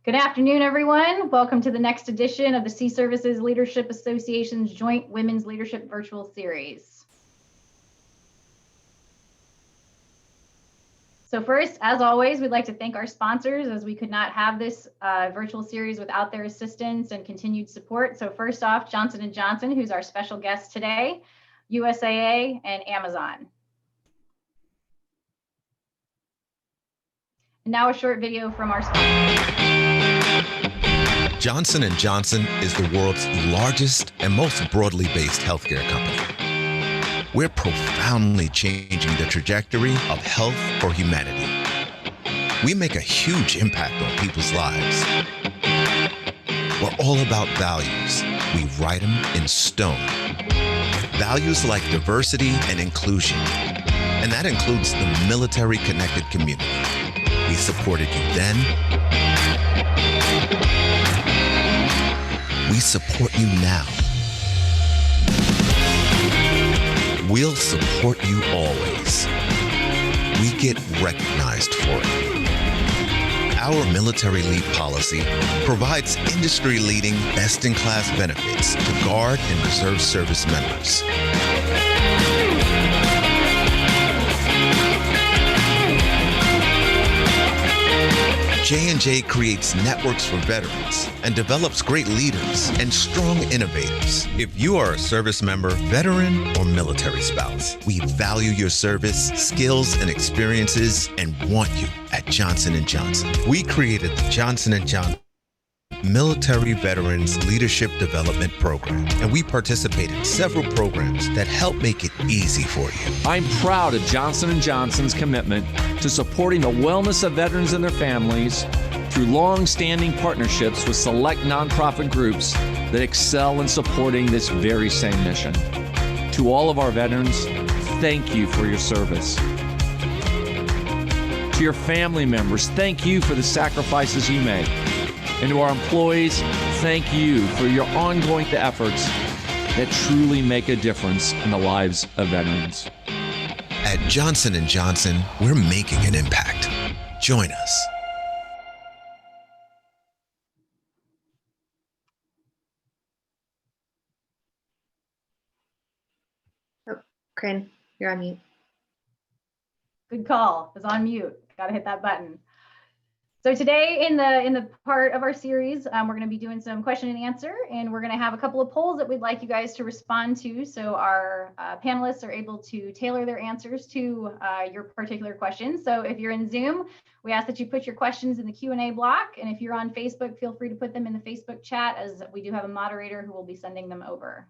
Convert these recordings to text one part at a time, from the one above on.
Good afternoon, everyone. Welcome to the next edition of the Sea Services Leadership Association's Joint Women's Leadership Virtual Series. So first, as always, we'd like to thank our sponsors, as we could not have this virtual series without their assistance and continued support. So first off, Johnson & Johnson, who's our special guest today, USAA, and Amazon. And now a short video from our sponsors. Johnson & Johnson is the world's largest and most broadly based healthcare company. We're profoundly changing the trajectory of health for humanity. We make a huge impact on people's lives. We're all about values. We write them in stone. Values like diversity and inclusion. And that includes the military-connected community. We supported you then. We support you now. We'll support you always. We get recognized for it. Our military leave policy provides industry-leading, best-in-class benefits to Guard and Reserve service members. J&J creates networks for veterans and develops great leaders and strong innovators. If you are a service member, veteran, or military spouse, we value your service, skills, and experiences and want you at Johnson & Johnson. We created the Johnson & Johnson Military Veterans Leadership Development Program, and we participate in several programs that help make it easy for you. I'm proud of Johnson & Johnson's commitment to supporting the wellness of veterans and their families through long-standing partnerships with select nonprofit groups that excel in supporting this very same mission. To all of our veterans, thank you for your service. To your family members, thank you for the sacrifices you make. And to our employees, thank you for your ongoing efforts that truly make a difference in the lives of veterans. At Johnson & Johnson, we're making an impact. Join us. Oh, Corinne, you're on mute. Good call. It's on mute. Got to hit that button. So today in the part of our series, we're going to be doing some question and answer, and we're going to have a couple of polls that we'd like you guys to respond to, so our panelists are able to tailor their answers to your particular questions. So if you're in Zoom, we ask that you put your questions in the Q&A block, and if you're on Facebook, feel free to put them in the Facebook chat, as we do have a moderator who will be sending them over.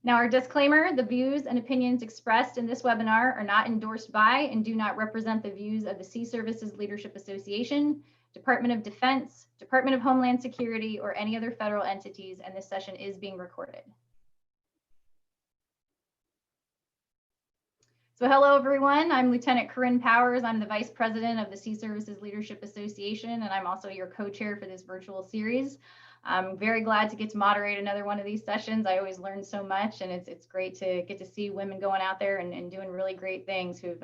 Now, our disclaimer: the views and opinions expressed in this webinar are not endorsed by and do not represent the views of the Sea Services Leadership Association, Department of Defense, Department of Homeland Security, or any other federal entities, and this session is being recorded. So hello, everyone. I'm Lieutenant Corinne Powers. I'm the Vice President of the Sea Services Leadership Association, and I'm also your co-chair for this virtual series. I'm very glad to get to moderate another one of these sessions. I always learn so much, and it's great to get to see women going out there and doing really great things who've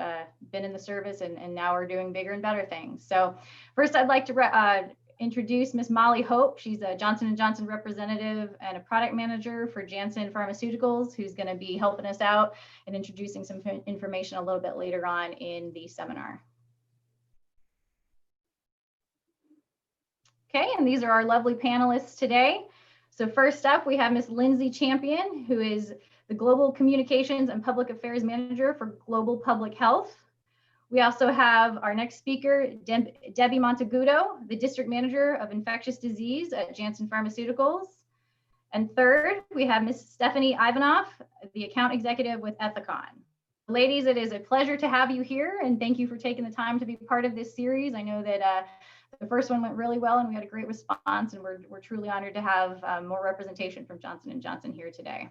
been in the service and now are doing bigger and better things. So first, I'd like to introduce Miss Molly Hope. She's a Johnson & Johnson representative and a product manager for Janssen Pharmaceuticals, who's going to be helping us out and introducing some information a little bit later on in the seminar. Okay, and these are our lovely panelists today. So first up, we have Miss Lindsay Champion, who is the Global Communications and Public Affairs Manager for Global Public Health. We also have our next speaker, Debbie Montagudo, the District Manager of Infectious Disease at Janssen Pharmaceuticals. And third, we have Miss Stephanie Ivanoff, the Account Executive with Ethicon. Ladies, it is a pleasure to have you here, and thank you for taking the time to be part of this series. I know that the first one went really well, and we had a great response, and we're truly honored to have more representation from Johnson & Johnson here today.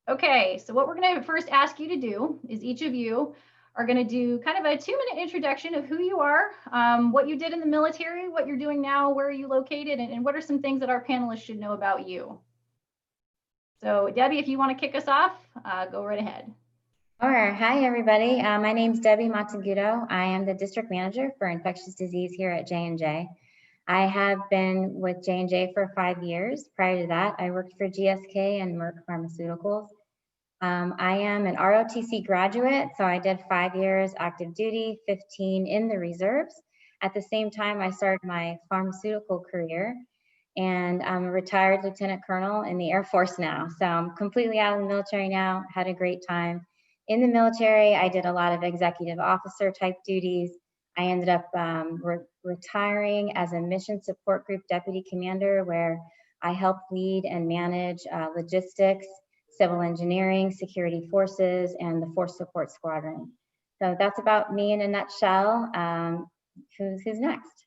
Okay, so what we're going to first ask you to do is each of you are going to do kind of a 2-minute introduction of who you are, what you did in the military, what you're doing now, where are you located, and what are some things that our panelists should know about you. So Debbie, if you want to kick us off, go right ahead. Sure. Hi, everybody. My name's Debbie Matsugudo. I am the district manager for infectious disease here at J&J. I have been with J&J for 5 years. Prior to that, I worked for GSK and Merck Pharmaceuticals. I am an ROTC graduate, so I did 5 years active duty, 15 in the reserves. At the same time, I started my pharmaceutical career, and I'm a retired lieutenant colonel in the Air Force now. So I'm completely out of the military now, had a great time. In the military, I did a lot of executive officer type duties. I ended up retiring as a mission support group deputy commander, where I helped lead and manage logistics, civil engineering, security forces, and the force support squadron. So that's about me in a nutshell. Who's next?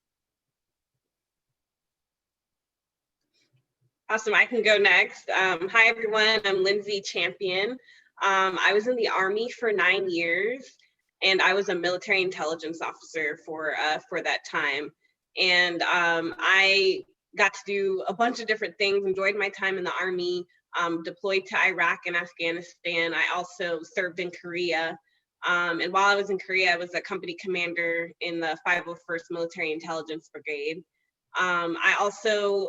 Awesome, I can go next. Hi everyone, I'm Lindsay Champion. I was in the Army for 9 years, and I was a military intelligence officer for that time. And I got to do a bunch of different things, enjoyed my time in the Army, deployed to Iraq and Afghanistan. I also served in Korea. And while I was in Korea, I was a company commander in the 501st Military Intelligence Brigade. I also,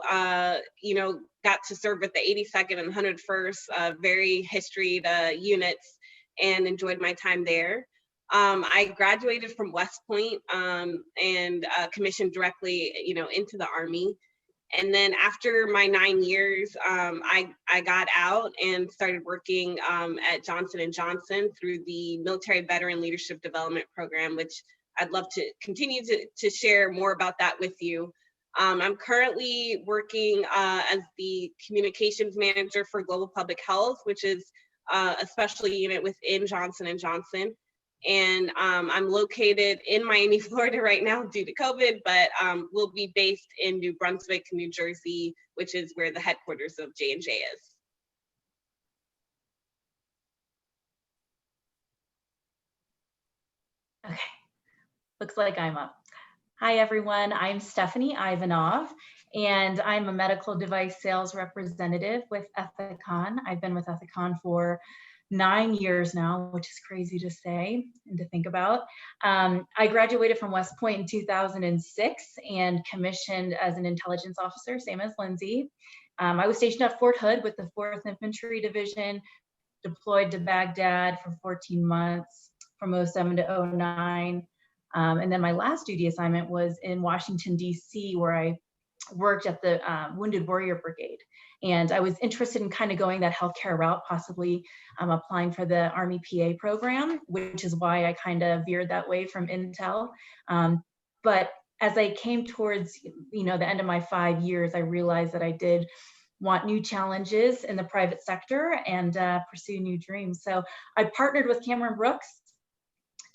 got to serve with the 82nd and 101st, very historied units, and enjoyed my time there. I graduated from West Point and commissioned directly, into the Army. And then after my 9 years, I got out and started working at Johnson & Johnson through the Military Veteran Leadership Development Program, which I'd love to continue to share more about that with you. I'm currently working as the communications manager for Global Public Health, which is a special unit within Johnson & Johnson. And I'm located in Miami, Florida right now due to COVID, but we'll be based in New Brunswick, New Jersey, which is where the headquarters of J&J is. Okay, looks like I'm up. Hi everyone, I'm Stephanie Ivanov, and I'm a medical device sales representative with Ethicon. I've been with Ethicon for 9 years now, which is crazy to say and to think about. I graduated from West Point in 2006 and commissioned as an intelligence officer, same as Lindsay. I was stationed at Fort Hood with the 4th Infantry Division, deployed to Baghdad for 14 months from 07 to 09. And then my last duty assignment was in Washington, D.C., where I worked at the Wounded Warrior Brigade. And I was interested in kind of going that healthcare route, possibly applying for the Army PA program, which is why I kind of veered that way from Intel. But as I came towards, the end of my 5 years, I realized that I did want new challenges in the private sector and pursue new dreams. So I partnered with Cameron Brooks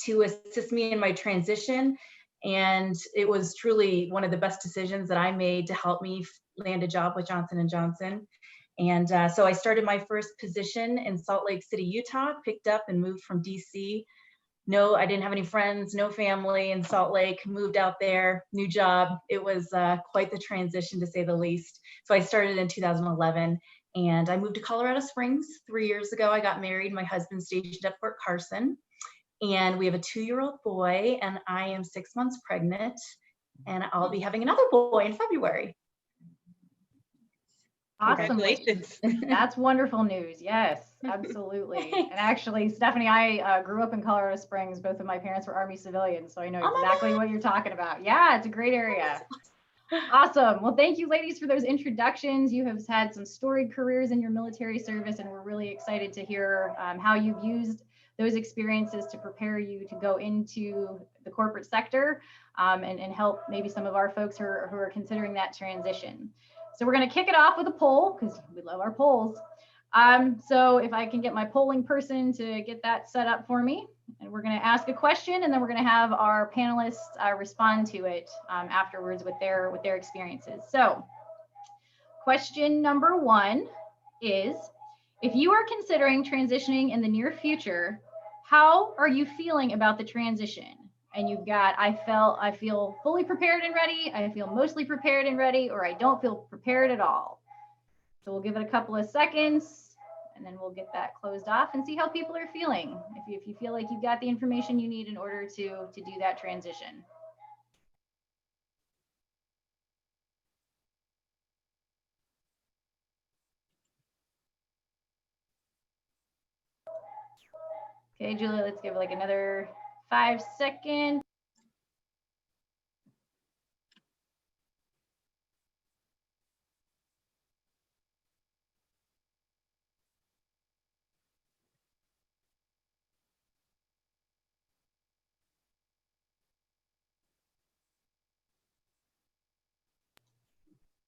to assist me in my transition. And it was truly one of the best decisions that I made to help me land a job with Johnson & Johnson. And so I started my first position in Salt Lake City, Utah, picked up and moved from DC. No, I didn't have any friends, no family in Salt Lake, moved out there, new job. It was quite the transition, to say the least. So I started in 2011 and I moved to Colorado Springs 3 years ago. I got married, my husband's stationed at Fort Carson. And we have a 2-year-old boy, and I am 6 months pregnant, and I'll be having another boy in February. Awesome. Congratulations. That's wonderful news. Yes, absolutely. And actually, Stephanie, I grew up in Colorado Springs. Both of my parents were Army civilians, so I know exactly what you're talking about. Yeah, it's a great area. Awesome. Well, thank you, ladies, for those introductions. You have had some storied careers in your military service, and we're really excited to hear how you've used those experiences to prepare you to go into the corporate sector and help maybe some of our folks who are considering that transition. So we're going to kick it off with a poll because we love our polls. So if I can get my polling person to get that set up for me, and we're going to ask a question, and then we're going to have our panelists respond to it afterwards with their experiences. So question number 1 is, if you are considering transitioning in the near future, how are you feeling about the transition? And you've got, I feel fully prepared and ready, I feel mostly prepared and ready, or I don't feel prepared at all. So we'll give it a couple of seconds, and then we'll get that closed off and see how people are feeling. If you feel like you've got the information you need in order to do that transition. Okay, Julia, let's give like another 5 seconds.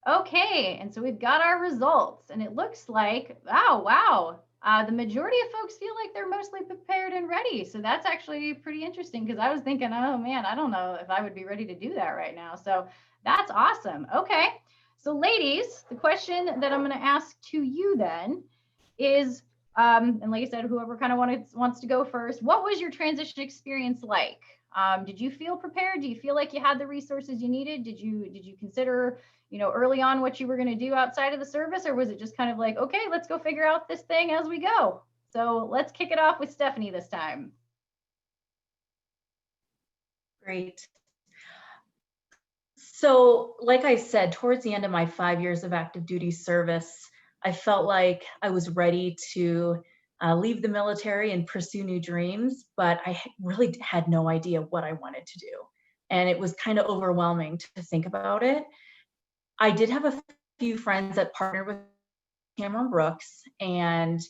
Okay, and so we've got our results, and it looks like, oh, wow, the majority of folks feel like they're mostly prepared and ready. So that's actually pretty interesting, because I was thinking, oh man, I don't know if I would be ready to do that right now. So that's awesome. Okay, so ladies, the question that I'm going to ask to you then is, and like I said, whoever kind of wants to go first, what was your transition experience like? Did you feel prepared? Do you feel like you had the resources you needed? Did you consider, early on what you were going to do outside of the service, or was it just kind of like, okay, let's go figure out this thing as we go? So let's kick it off with Stephanie this time. Great. So like I said, towards the end of my 5 years of active duty service, I felt like I was ready to leave the military and pursue new dreams, but I really had no idea what I wanted to do. And it was kind of overwhelming to think about it. I did have a few friends that partnered with Cameron Brooks, and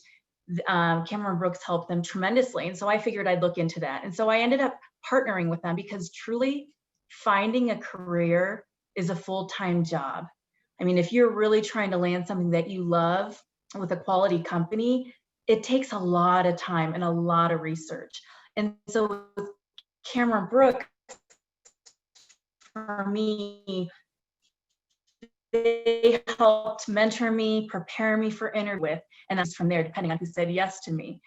Cameron Brooks helped them tremendously. And so I figured I'd look into that. And so I ended up partnering with them, because truly finding a career is a full-time job. I mean, if you're really trying to land something that you love with a quality company, it takes a lot of time and a lot of research. And so with Cameron Brooks, for me, they helped mentor me, prepare me for interview with, and that's from there, depending on who said yes to me.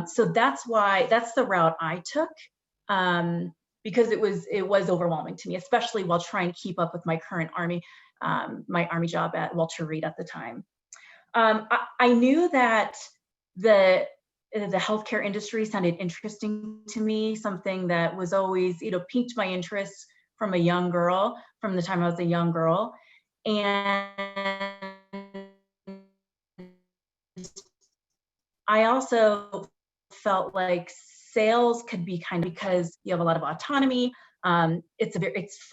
So that's the route I took, because it was overwhelming to me, especially while trying to keep up with my current Army job at Walter Reed at the time. I knew that the healthcare industry sounded interesting to me, something that was always, piqued my interest from the time I was a young girl. And I also felt like sales could be because you have a lot of autonomy. It's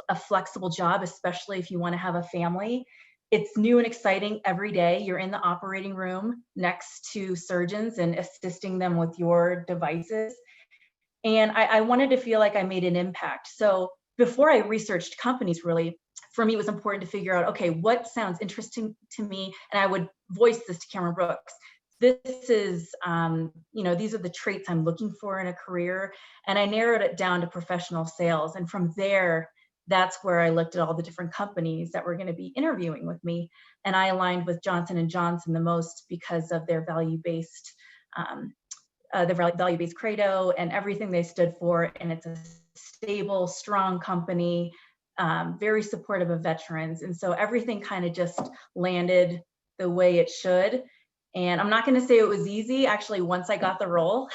a flexible job, especially if you want to have a family. It's new and exciting every day. You're in the operating room next to surgeons and assisting them with your devices. And I wanted to feel like I made an impact. So before I researched companies, really, for me, it was important to figure out, okay, what sounds interesting to me? And I would voice this to Cameron Brooks. This is, these are the traits I'm looking for in a career. And I narrowed it down to professional sales. And from there, that's where I looked at all the different companies that were going to be interviewing with me. And I aligned with Johnson & Johnson the most because of their value-based credo and everything they stood for. And it's a stable, strong company, very supportive of veterans. And so everything kind of just landed the way it should. And I'm not going to say it was easy. Actually, once I got the role,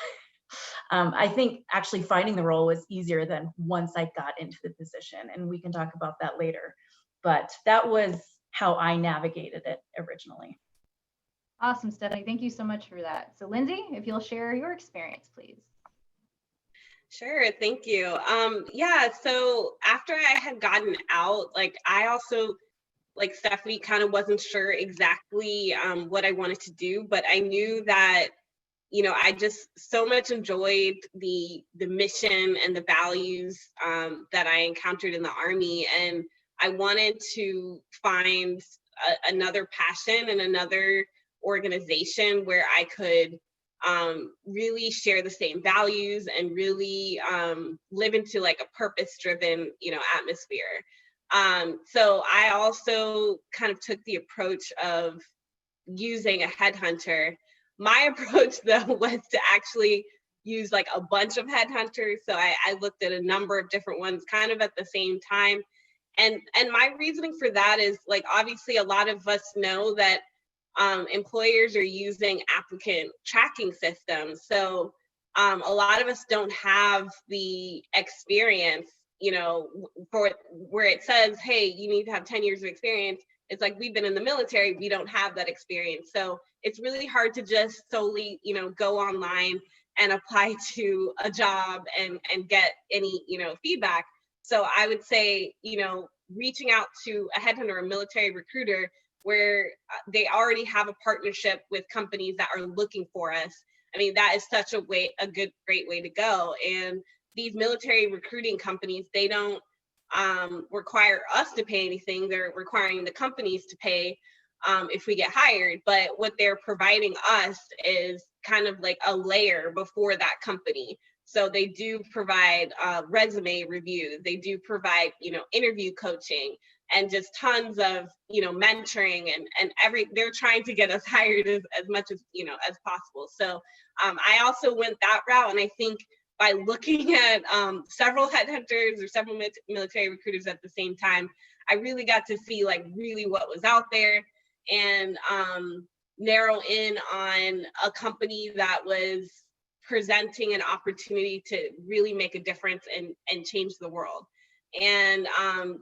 I think actually finding the role was easier than once I got into the position. And we can talk about that later. But that was how I navigated it originally. Awesome, Stephanie. Thank you so much for that. So Lindsay, if you'll share your experience, please. Sure, thank you. Yeah, so after I had gotten out, I also, like Stephanie, kind of wasn't sure exactly what I wanted to do, but I knew that, I just so much enjoyed the mission and the values that I encountered in the Army, and I wanted to find another passion and another organization where I could really share the same values and really live into a purpose-driven, atmosphere. So I also kind of took the approach of using a headhunter. My approach, though, was to actually use a bunch of headhunters. So I looked at a number of different ones kind of at the same time. And my reasoning for that is obviously a lot of us know that employers are using applicant tracking systems. So a lot of us don't have the experience, you know, for where it says, hey, you need to have 10 years of experience. It's like, we've been in the military, we don't have that experience. So it's really hard to just solely, you know, go online and apply to a job and get any, you know, feedback. So I would say, you know, reaching out to a headhunter or a military recruiter where they already have a partnership with companies that are looking for us. I mean, that is such a great way to go. And these military recruiting companies, they don't require us to pay anything. They're requiring the companies to pay if we get hired. But what they're providing us is kind of like a layer before that company. So they do provide resume reviews. They do provide, you know, interview coaching and just tons of, you know, mentoring and they're trying to get us hired as much as, you know, as possible. So I also went that route. And I think by looking at several headhunters or several military recruiters at the same time, I really got to see like really what was out there and narrow in on a company that was presenting an opportunity to really make a difference and change the world. And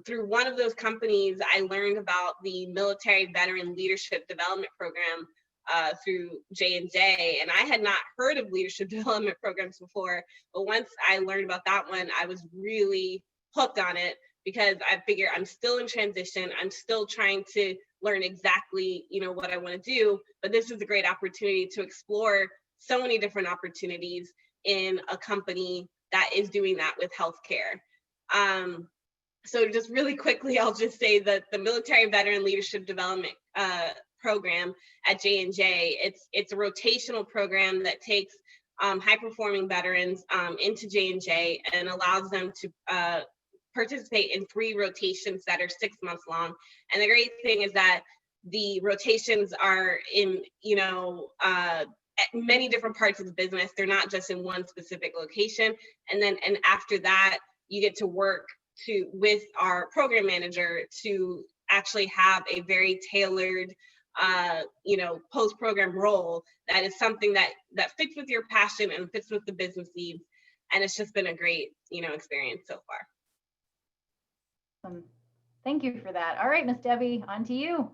through one of those companies, I learned about the Military Veteran Leadership Development Program through J&J. And I had not heard of leadership development programs before, but once I learned about that one, I was really hooked on it because I figure I'm still in transition. I'm still trying to learn exactly, you know, what I want to do, but this is a great opportunity to explore so many different opportunities in a company that is doing that with healthcare. So just really quickly, I'll just say that the Military Veteran Leadership Development program at J&J, it's a rotational program that takes high-performing veterans into J&J and allows them to participate in 3 rotations that are 6 months long. And the great thing is that the rotations are in, you know, many different parts of the business. They're not just in one specific location. And after that, you get to work with our program manager to actually have a very tailored, you know, post-program role that is something that fits with your passion and fits with the business needs. And it's just been a great, you know, experience so far. Thank you for that. All right, Miss Debbie, on to you.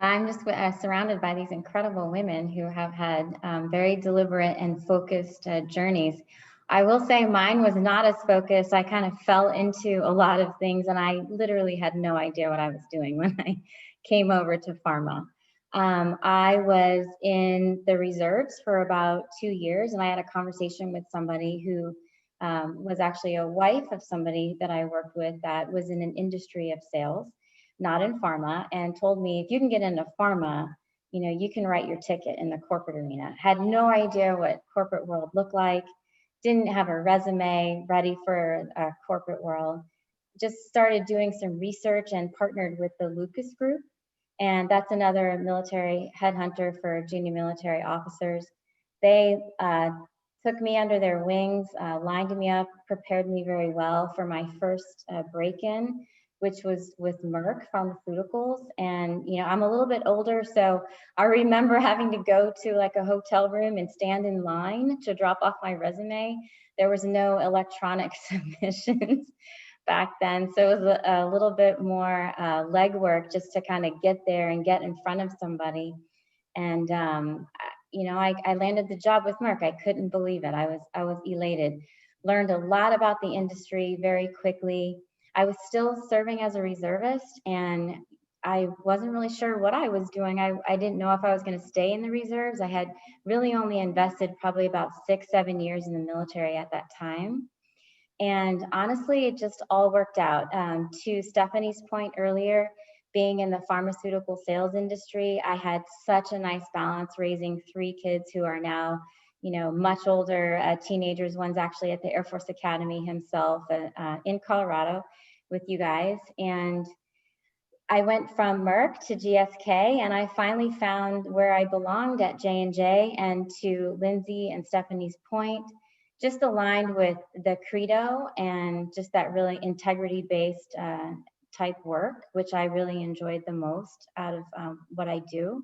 I'm just surrounded by these incredible women who have had very deliberate and focused journeys. I will say mine was not as focused. I kind of fell into a lot of things and I literally had no idea what I was doing when I came over to pharma. I was in the reserves for about 2 years and I had a conversation with somebody who was actually a wife of somebody that I worked with that was in an industry of sales, not in pharma, and told me, if you can get into pharma, you know, you can write your ticket in the corporate arena. Had no idea what corporate world looked like, didn't have a resume ready for a corporate world. Just started doing some research and partnered with the Lucas Group. And that's another military headhunter for junior military officers. They took me under their wings, lined me up, prepared me very well for my first break-in, which was with Merck Pharmaceuticals. And, you know, I'm a little bit older, so I remember having to go to like a hotel room and stand in line to drop off my resume. There was no electronic submissions back then. So it was a little bit more legwork just to kind of get there and get in front of somebody. And, you know, I landed the job with Merck. I couldn't believe it. I was elated. Learned a lot about the industry very quickly. I was still serving as a reservist and I wasn't really sure what I was doing. I didn't know if I was going to stay in the reserves. I had really only invested probably about 6-7 years in the military at that time. And honestly, it just all worked out. To Stephanie's point earlier, being in the pharmaceutical sales industry, I had such a nice balance raising 3 kids who are now, you know, much older, teenagers. One's actually at the Air Force Academy himself in Colorado with you guys. And I went from Merck to GSK and I finally found where I belonged at J&J. And to Lindsay and Stephanie's point, just aligned with the credo and just that really integrity-based type work, which I really enjoyed the most out of what I do.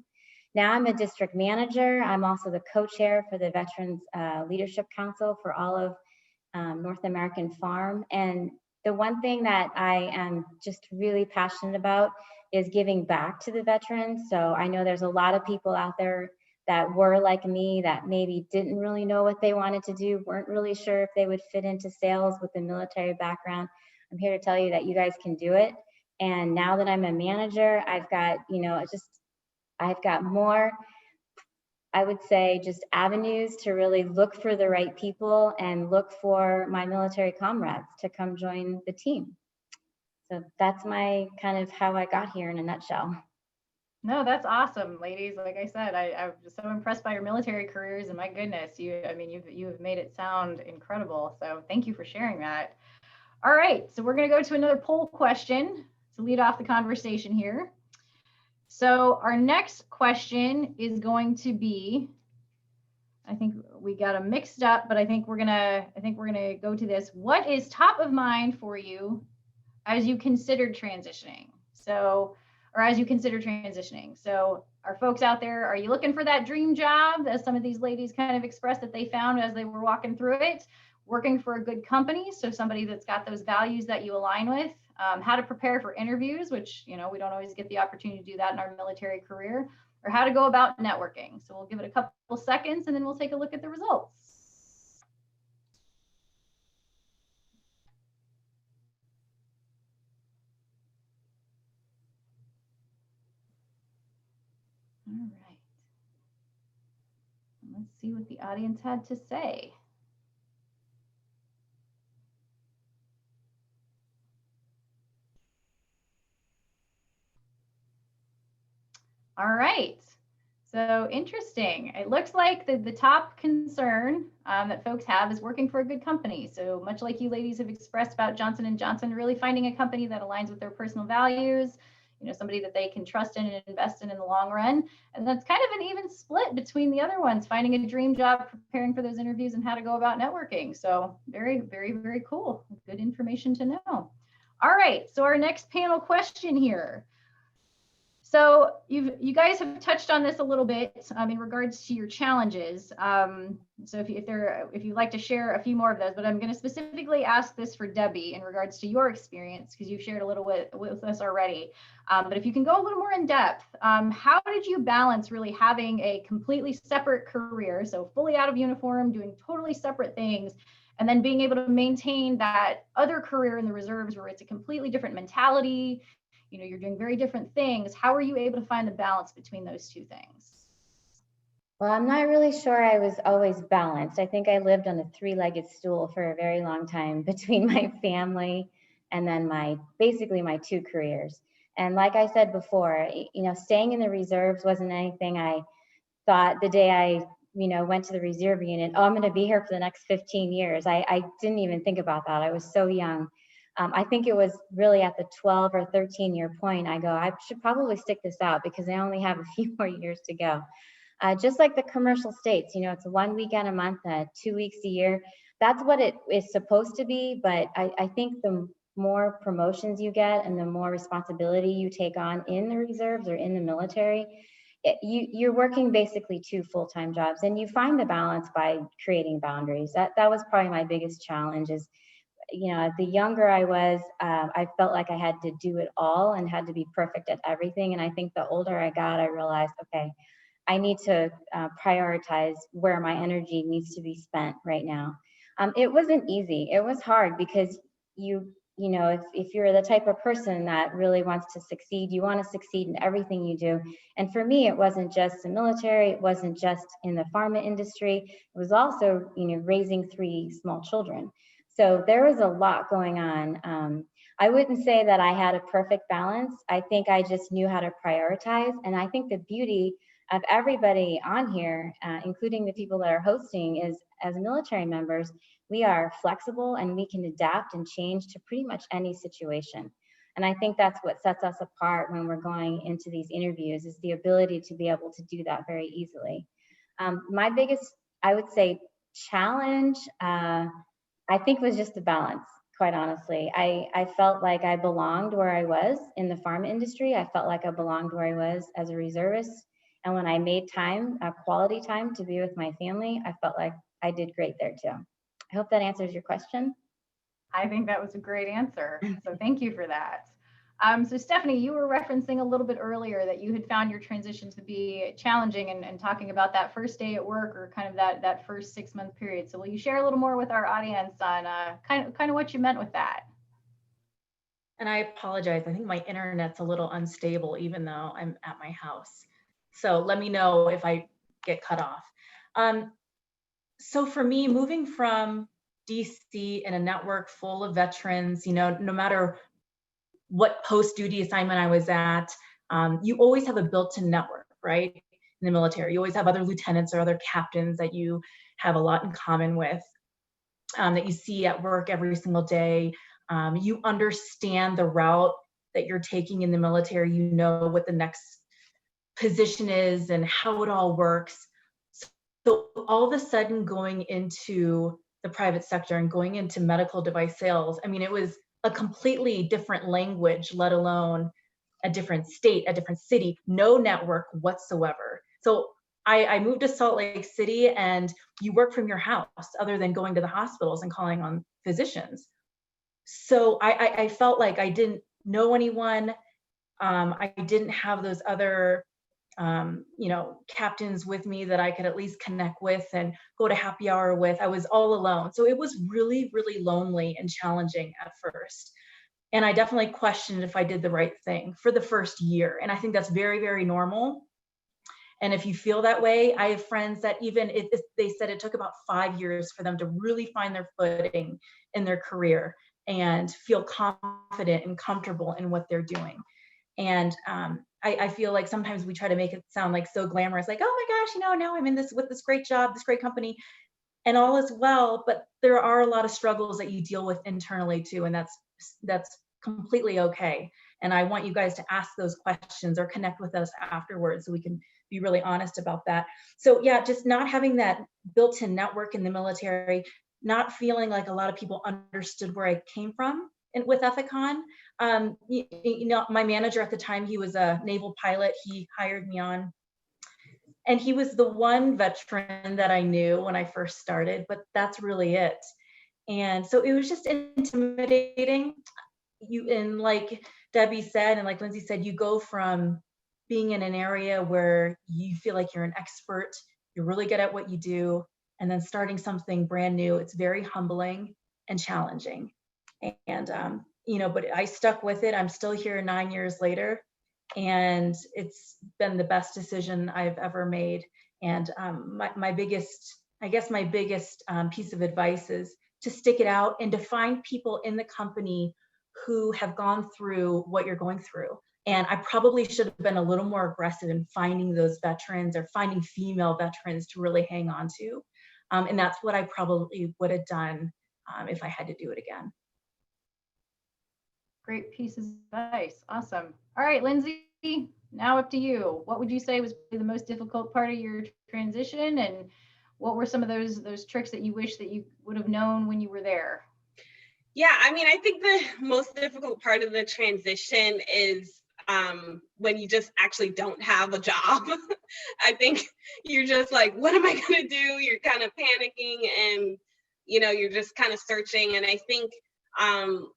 Now I'm a district manager. I'm also the co-chair for the Veterans Leadership Council for all of North American Farm. And the one thing that I am just really passionate about is giving back to the veterans. So I know there's a lot of people out there that were like me, that maybe didn't really know what they wanted to do, weren't really sure if they would fit into sales with a military background. I'm here to tell you that you guys can do it. And now that I'm a manager, I've got, I've got more, I would say, just avenues to really look for the right people and look for my military comrades to come join the team. So that's my kind of how I got here in a nutshell. No, that's awesome, ladies. Like I said, I'm just so impressed by your military careers, and my goodness, you've made it sound incredible. So thank you for sharing that. All right, so we're going to go to another poll question to lead off the conversation here. So our next question is going to be, I think we got them mixed up, but I think we're gonna go to this. What is top of mind for you as you considered transitioning? So, or as you consider transitioning. So are folks out there, are you looking for that dream job, as some of these ladies kind of expressed that they found as they were walking through it? Working for a good company, so somebody that's got those values that you align with, how to prepare for interviews, which, we don't always get the opportunity to do that in our military career, or how to go about networking. So we'll give it a couple seconds and then we'll take a look at the results. All right. Let's see what the audience had to say. All right. So interesting. It looks like the top concern that folks have is working for a good company. So much like you ladies have expressed about Johnson & Johnson, really finding a company that aligns with their personal values, somebody that they can trust in and invest in the long run. And that's kind of an even split between the other ones, finding a dream job, preparing for those interviews, and how to go about networking. So very, very, very cool. Good information to know. All right. So our next panel question here. So you guys have touched on this a little bit in regards to your challenges. So if you'd like to share a few more of those, but I'm going to specifically ask this for Debbie in regards to your experience, because you've shared a little bit with us already. But if you can go a little more in depth, how did you balance really having a completely separate career, so fully out of uniform, doing totally separate things, and then being able to maintain that other career in the reserves where it's a completely different mentality? You're doing very different things. How are you able to find the balance between those two things? Well, I'm not really sure I was always balanced. I think I lived on a three-legged stool for a very long time between my family and then basically my two careers. And like I said before, staying in the reserves wasn't anything I thought the day I went to the reserve unit, oh, I'm going to be here for the next 15 years. I didn't even think about that. I was so young. I think it was really at the 12 or 13 year point, I go, I should probably stick this out because I only have a few more years to go. Just like the commercial states, it's 1 weekend a month, 2 weeks a year. That's what it is supposed to be. But I think the more promotions you get and the more responsibility you take on in the reserves or in the military, you're working basically two full-time jobs, and you find the balance by creating boundaries. That was probably my biggest challenge is, the younger I was, I felt like I had to do it all and had to be perfect at everything. And I think the older I got, I realized, okay, I need to prioritize where my energy needs to be spent right now. It wasn't easy. It was hard because if you're the type of person that really wants to succeed, you want to succeed in everything you do. And for me, it wasn't just the military. It wasn't just in the pharma industry. It was also, raising 3 small children. So there was a lot going on. I wouldn't say that I had a perfect balance. I think I just knew how to prioritize. And I think the beauty of everybody on here, including the people that are hosting, is as military members, we are flexible and we can adapt and change to pretty much any situation. And I think that's what sets us apart when we're going into these interviews, is the ability to be able to do that very easily. My biggest, I would say, challenge, I think, was just the balance, quite honestly. I felt like I belonged where I was in the pharma industry. I felt like I belonged where I was as a reservist. And when I made time, quality time to be with my family, I felt like I did great there too. I hope that answers your question. I think that was a great answer. So thank you for that. So Stephanie, you were referencing a little bit earlier that you had found your transition to be challenging and talking about that first day at work or kind of that first 6-month period. So will you share a little more with our audience on kind of what you meant with that? And I apologize. I think my internet's a little unstable, even though I'm at my house. So let me know if I get cut off. So for me, moving from DC in a network full of veterans, no matter what post-duty assignment I was at, you always have a built-in network, right? In the military, you always have other lieutenants or other captains that you have a lot in common with, that you see at work every single day. You understand the route that you're taking in the military. You know what the next position is and how it all works. So all of a sudden going into the private sector and going into medical device sales, I mean, it was a completely different language, let alone a different state, a different city, no network whatsoever. So I moved to Salt Lake City, and you work from your house other than going to the hospitals and calling on physicians. So I felt like I didn't know anyone. I didn't have those other captains with me that I could at least connect with and go to happy hour with. I was all alone. So it was really, really lonely and challenging at first. And I definitely questioned if I did the right thing for the first year. And I think that's very, very normal. And if you feel that way, I have friends that they said it took about 5 years for them to really find their footing in their career and feel confident and comfortable in what they're doing. And I feel like sometimes we try to make it sound like so glamorous, like, oh my gosh, now I'm in with this great job, this great company, and all is well. But there are a lot of struggles that you deal with internally too, and that's completely okay. And I want you guys to ask those questions or connect with us afterwards so we can be really honest about that. So yeah, just not having that built-in network in the military, not feeling like a lot of people understood where I came from with Ethicon. My manager at the time, he was a naval pilot. He hired me on, and he was the one veteran that I knew when I first started, but that's really it. And so it was just intimidating. And like Debbie said, and like Lindsay said, you go from being in an area where you feel like you're an expert, you're really good at what you do, and then starting something brand new. It's very humbling and challenging. And but I stuck with it. I'm still here 9 years later, and it's been the best decision I've ever made. And my biggest piece of advice is to stick it out and to find people in the company who have gone through what you're going through. And I probably should have been a little more aggressive in finding those veterans or finding female veterans to really hang on to. And that's what I probably would have done if I had to do it again. Great pieces of advice. Awesome. All right, Lindsay, now up to you. What would you say was the most difficult part of your transition, and what were some of those tricks that you wish that you would have known when you were there? Yeah, I mean, I think the most difficult part of the transition is when you just actually don't have a job. I think you're just like, what am I going to do? You're kind of panicking, and you're just kind of searching. And I think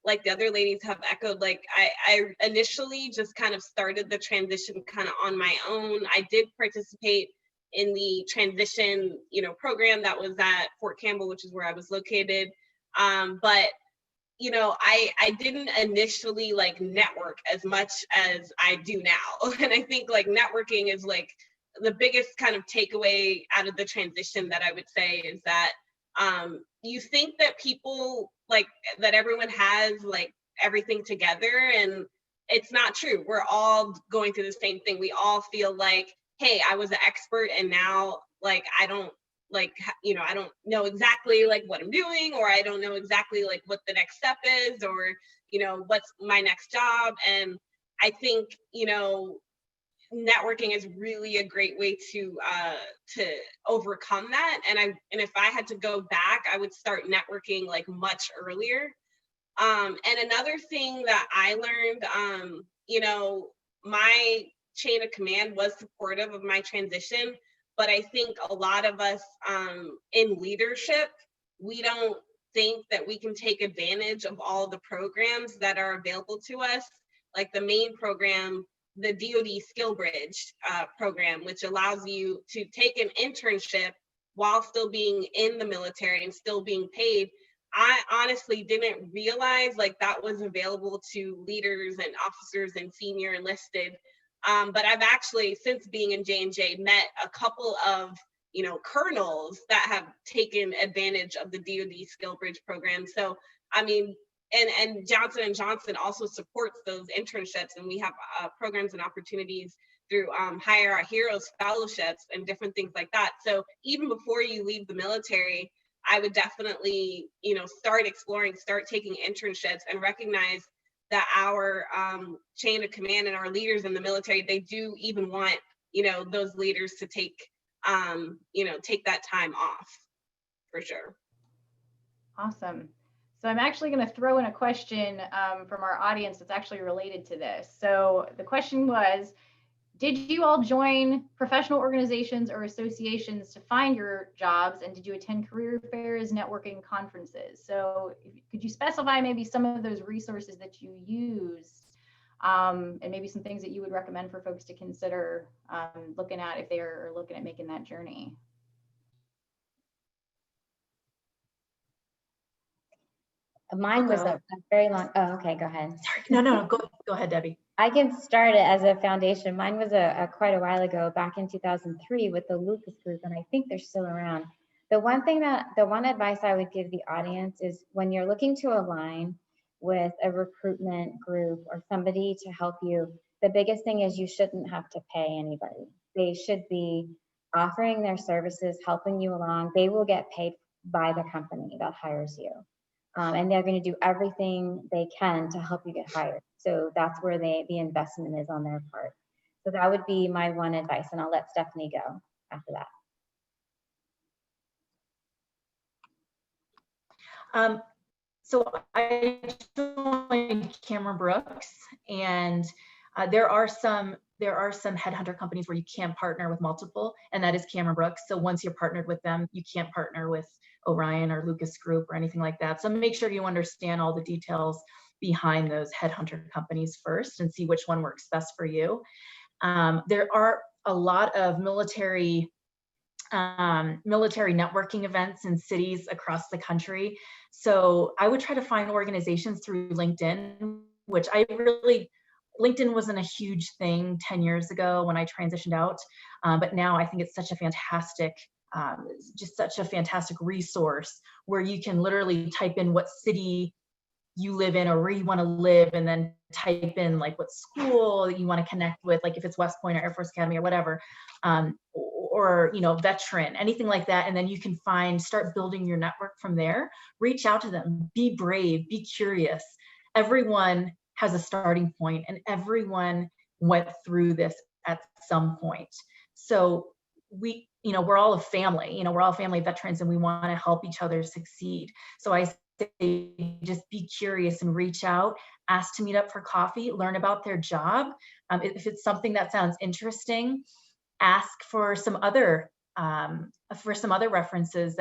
like the other ladies have echoed, like I initially just kind of started the transition kind of on my own. I did participate in the transition, program that was at Fort Campbell, which is where I was located. But I didn't initially like network as much as I do now. And I think like networking is like the biggest kind of takeaway out of the transition that I would say is that you think that people like that everyone has like everything together, and it's not true. We're all going through the same thing. We all feel like, hey, I was an expert and now like I don't know exactly like what I'm doing, or I don't know exactly like what the next step is, or what's my next job. And I think networking is really a great way to overcome that. And if I had to go back, I would start networking like much earlier. And another thing that I learned, my chain of command was supportive of my transition, but I think a lot of us in leadership, we don't think that we can take advantage of all the programs that are available to us, like the main program, the DoD Skill Bridge program, which allows you to take an internship while still being in the military and still being paid. I honestly didn't realize like that was available to leaders and officers and senior enlisted. But I've actually, since being in J&J, met a couple of, colonels that have taken advantage of the DoD Skill Bridge program. So, I mean, and Johnson & Johnson also supports those internships, and we have programs and opportunities through Hire Our Heroes fellowships and different things like that. So even before you leave the military, I would definitely, start exploring, start taking internships, and recognize that our chain of command and our leaders in the military, they do even want, those leaders to take, take that time off, for sure. Awesome. So I'm actually going to throw in a question from our audience that's actually related to this. So the question was, did you all join professional organizations or associations to find your jobs? And did you attend career fairs, networking conferences? So could you specify maybe some of those resources that you used and maybe some things that you would recommend for folks to consider looking at if they are looking at making that journey? Mine was a very long, oh, okay, go ahead. Sorry. No, go ahead, Debbie. I can start it as a foundation. Mine was quite a while ago, back in 2003 with the Lucas Group, and I think they're still around. The one advice I would give the audience is when you're looking to align with a recruitment group or somebody to help you, the biggest thing is you shouldn't have to pay anybody. They should be offering their services, helping you along. They will get paid by the company that hires you. And they're going to do everything they can to help you get hired. So that's where the investment is on their part. So that would be my one advice, and I'll let Stephanie go after that. So I joined Cameron Brooks, and there are some headhunter companies where you can partner with multiple, and that is Cameron Brooks. So once you're partnered with them, you can't partner with Orion or Lucas Group or anything like that. So make sure you understand all the details behind those headhunter companies first and see which one works best for you. There are a lot of military networking events in cities across the country. So I would try to find organizations through LinkedIn, which LinkedIn wasn't a huge thing 10 years ago when I transitioned out, but now I think it's such a fantastic resource where you can literally type in what city you live in or where you want to live, and then type in like what school you want to connect with, like if it's West Point or Air Force Academy or whatever, or veteran, anything like that. And then you can start building your network from there. Reach out to them, be brave, be curious. Everyone has a starting point, and everyone went through this at some point. So we're all a family, we're all family veterans, and we want to help each other succeed. So I say just be curious and reach out, ask to meet up for coffee, learn about their job. If it's something that sounds interesting, ask for some other references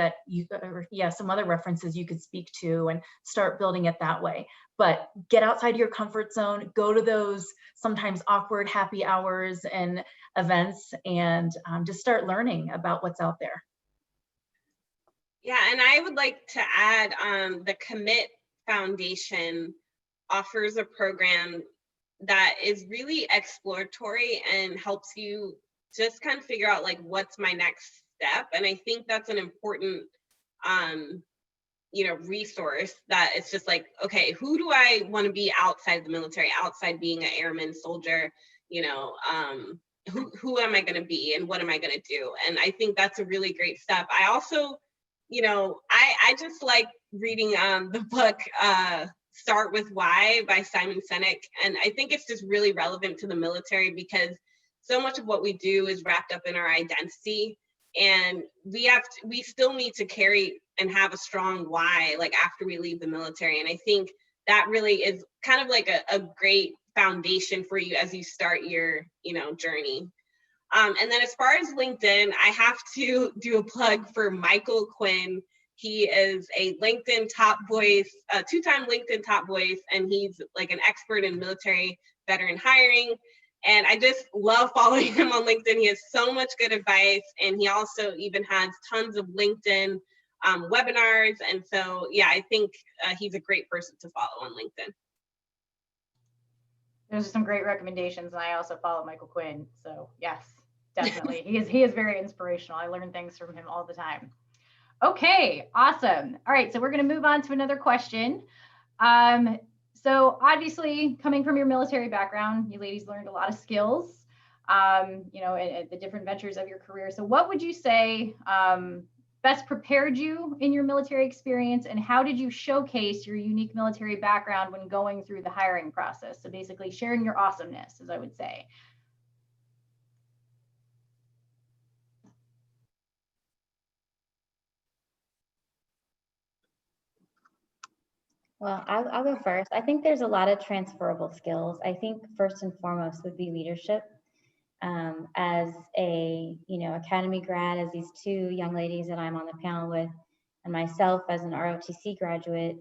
some other references you could speak to, and start building it that way. But get outside your comfort zone, go to those sometimes awkward happy hours and events, and just start learning about what's out there. Yeah, and I would like to add, the Commit Foundation offers a program that is really exploratory and helps you just kind of figure out like what's my next step. And I think that's an important resource, that it's just like, okay, who do I want to be outside the military, outside being an airman, soldier, who am I going to be and what am I going to do? And I think that's a really great step. I also, I just like reading the book Start With Why by Simon Sinek. And I think it's just really relevant to the military because so much of what we do is wrapped up in our identity. And we still need to carry and have a strong why, like after we leave the military. And I think that really is kind of like a great foundation for you as you start your, journey. And then as far as LinkedIn, I have to do a plug for Michael Quinn. He is a LinkedIn top voice, a 2-time LinkedIn top voice, and he's like an expert in military veteran hiring. And I just love following him on LinkedIn. He has so much good advice, and he also even has tons of LinkedIn webinars. And so, yeah, I think he's a great person to follow on LinkedIn. Those are some great recommendations, and I also follow Michael Quinn. So yes, definitely, he is very inspirational. I learn things from him all the time. Okay, awesome. All right, so we're going to move on to another question. So obviously, coming from your military background, you ladies learned a lot of skills, at the different ventures of your career. So what would you say best prepared you in your military experience, and how did you showcase your unique military background when going through the hiring process? So basically sharing your awesomeness, as I would say. Well, I'll go first. I think there's a lot of transferable skills. I think first and foremost would be leadership. As a academy grad, as these 2 young ladies that I'm on the panel with, and myself as an ROTC graduate,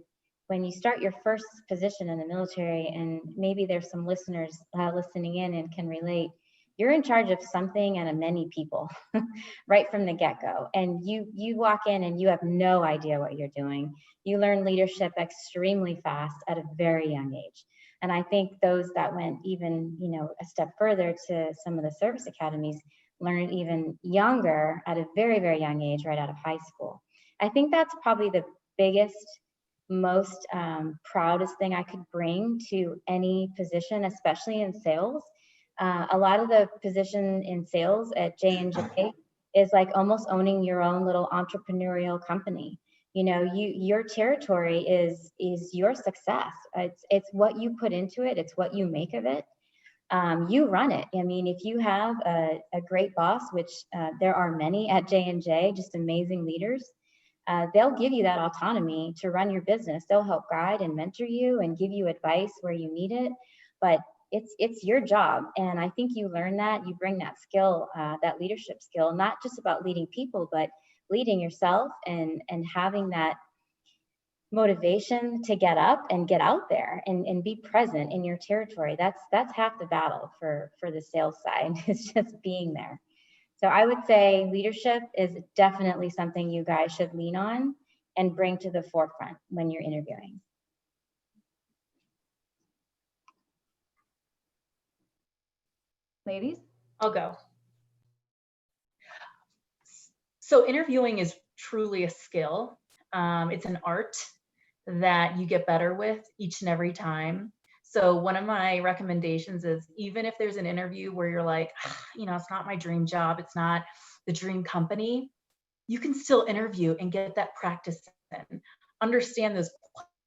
when you start your first position in the military, and maybe there's some listeners listening in and can relate, you're in charge of something and a many people right from the get-go. And you walk in and you have no idea what you're doing. You learn leadership extremely fast at a very young age. And I think those that went even, a step further to some of the service academies learn even younger at a very, very young age, right out of high school. I think that's probably the biggest, most proudest thing I could bring to any position, especially in sales. A lot of the position in sales at J&J is like almost owning your own little entrepreneurial company. Your territory is your success. It's what you put into it. It's what you make of it. You run it. I mean, if you have a great boss, which there are many at J&J, just amazing leaders, they'll give you that autonomy to run your business. They'll help guide and mentor you and give you advice where you need it. But it's your job. And I think you learn that, you bring that skill, that leadership skill, not just about leading people, but leading yourself and having that motivation to get up and get out there and be present in your territory. That's half the battle for the sales side. It's just being there. So I would say leadership is definitely something you guys should lean on and bring to the forefront when you're interviewing. Ladies? I'll go. So interviewing is truly a skill. It's an art that you get better with each and every time. So one of my recommendations is, even if there's an interview where you're like, it's not my dream job, it's not the dream company, you can still interview and get that practice in. Understand those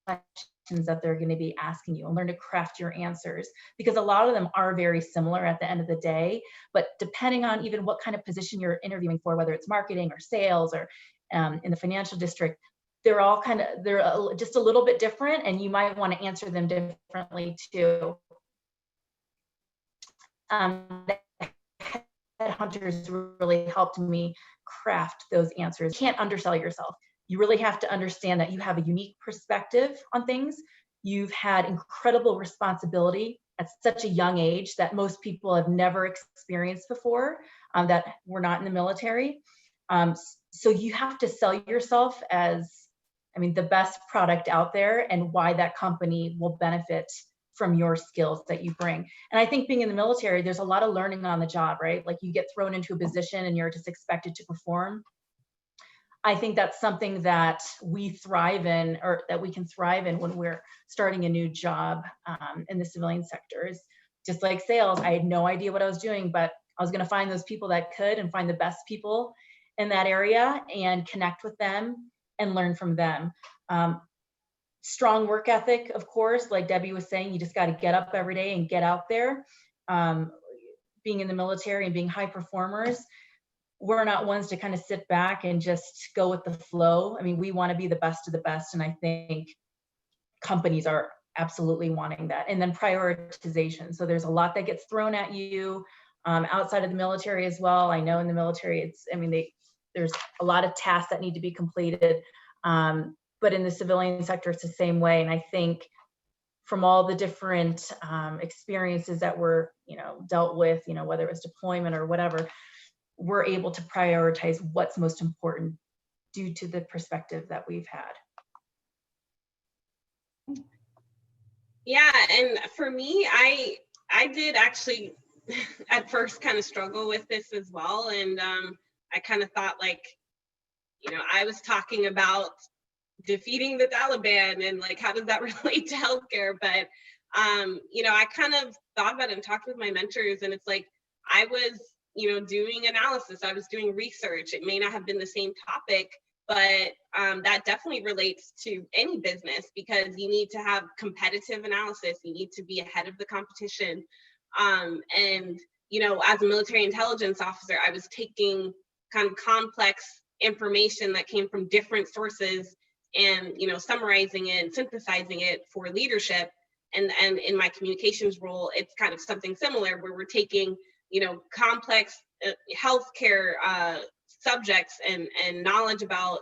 questions that they're going to be asking you and learn to craft your answers, because a lot of them are very similar at the end of the day. But depending on even what kind of position you're interviewing for, whether it's marketing or sales or in the financial district, they're just a little bit different, and you might want to answer them differently too. Headhunters really helped me craft those answers. You can't undersell yourself. You really have to understand that you have a unique perspective on things. You've had incredible responsibility at such a young age that most people have never experienced before, that were not in the military. So you have to sell yourself as, the best product out there, and why that company will benefit from your skills that you bring. And I think being in the military, there's a lot of learning on the job, right? Like you get thrown into a position and you're just expected to perform. I think that's something that we thrive in, or that we can thrive in when we're starting a new job in the civilian sectors. Just like sales, I had no idea what I was doing, but I was going to find those people that could, and find the best people in that area and connect with them and learn from them. Strong work ethic, of course, like Debbie was saying, you just got to get up every day and get out there. Being in the military and being high performers, we're not ones to kind of sit back and just go with the flow. We want to be the best of the best. And I think companies are absolutely wanting that. And then prioritization. So there's a lot that gets thrown at you outside of the military as well. I know in the military, there's a lot of tasks that need to be completed. But in the civilian sector, it's the same way. And I think from all the different experiences that were, dealt with, whether it was deployment or whatever, we're able to prioritize what's most important due to the perspective that we've had. Yeah, and for me, I did actually at first kind of struggle with this as well. And I kind of thought like, I was talking about defeating the Taliban and like, how does that relate to healthcare? But, I kind of thought about it and talked with my mentors, and it's like, I was, doing analysis, I was doing research. It may not have been the same topic, but that definitely relates to any business, because you need to have competitive analysis. You need to be ahead of the competition. And, as a military intelligence officer, I was taking kind of complex information that came from different sources and, summarizing it and synthesizing it for leadership. And in my communications role, it's kind of something similar, where we're taking, complex healthcare subjects and knowledge about